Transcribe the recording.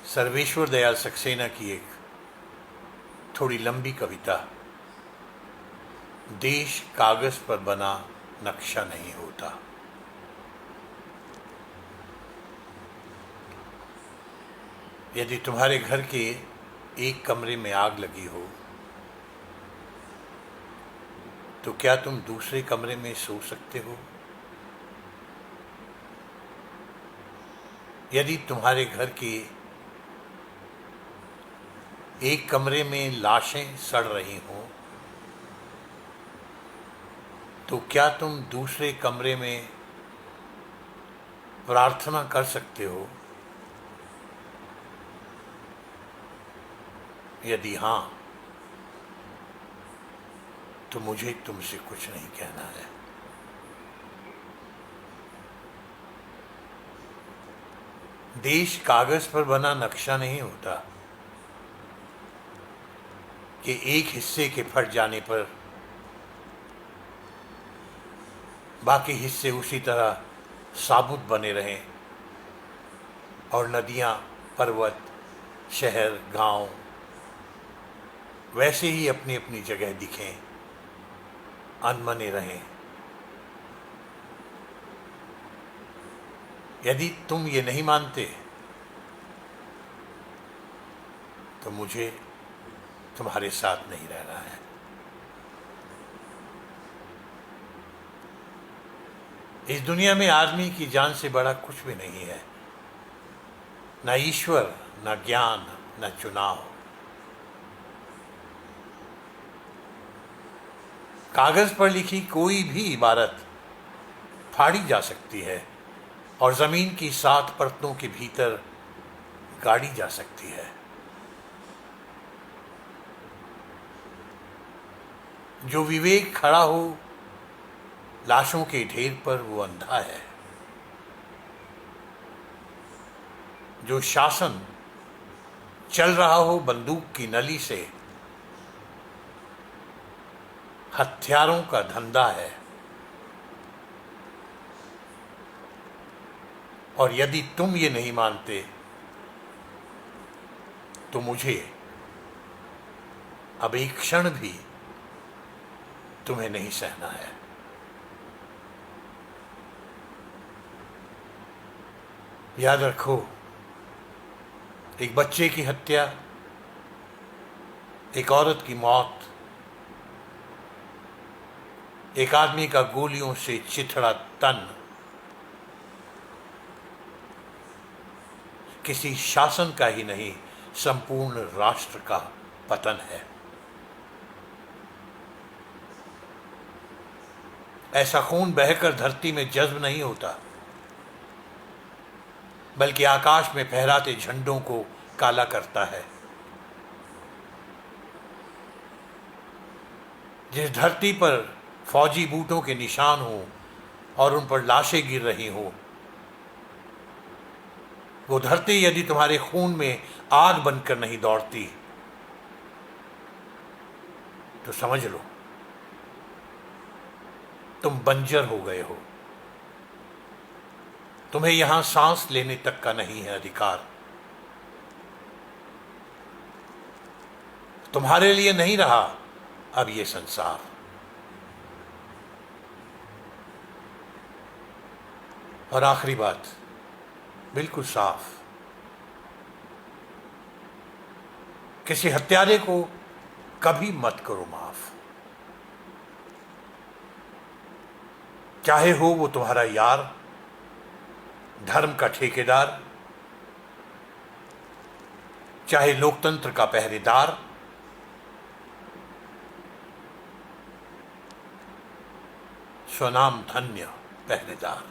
सर्वेश्वर दयाल सक्सेना की एक थोड़ी लंबी कविता। देश कागज पर बना नक्शा नहीं होता। यदि तुम्हारे घर के एक कमरे में आग लगी हो तो क्या तुम दूसरे कमरे में सो सकते हो? यदि तुम्हारे घर के एक कमरे में लाशें सड़ रही हों तो क्या तुम दूसरे कमरे में प्रार्थना कर सकते हो? यदि हाँ, तो मुझे तुमसे कुछ नहीं कहना है। देश कागज पर बना नक्शा नहीं होता कि एक हिस्से के फट जाने पर बाकी हिस्से उसी तरह साबुत बने रहें और नदियां, पर्वत, शहर, गांव वैसे ही अपनी अपनी जगह दिखें, अनमने रहें। यदि तुम ये नहीं मानते तो मुझे तुम्हारे साथ नहीं रहना है। इस दुनिया में आदमी की जान से बड़ा कुछ भी नहीं है, न ईश्वर, न ज्ञान, न चुनाव। कागज पर लिखी कोई भी इबारत फाड़ी जा सकती है और जमीन की 7 परतों के भीतर गाड़ी जा सकती है। जो विवेक खड़ा हो लाशों के ढेर पर वो अंधा है। जो शासन चल रहा हो बंदूक की नली से, हथियारों का धंधा है। और यदि तुम ये नहीं मानते तो मुझे अब एक क्षण भी तुम्हें नहीं सहना है। याद रखो, एक बच्चे की हत्या, एक औरत की मौत, एक आदमी का गोलियों से चिथड़ा तन किसी शासन का ही नहीं, संपूर्ण राष्ट्र का पतन है। ऐसा खून बहकर धरती में जज्ब नहीं होता, बल्कि आकाश में फहराते झंडों को काला करता है। जिस धरती पर फौजी बूटों के निशान हो और उन पर लाशें गिर रही हो, वो धरती यदि तुम्हारे खून में आग बनकर नहीं दौड़ती तो समझ लो तुम बंजर हो गए हो। तुम्हें यहां सांस लेने तक का नहीं है अधिकार। तुम्हारे लिए नहीं रहा अब ये संसार। और आखिरी बात बिल्कुल साफ, किसी हत्यारे को कभी मत करो माफ, चाहे हो वो तुम्हारा यार, धर्म का ठेकेदार, चाहे लोकतंत्र का पहरेदार। स्वनाम धन्य पहरेदार।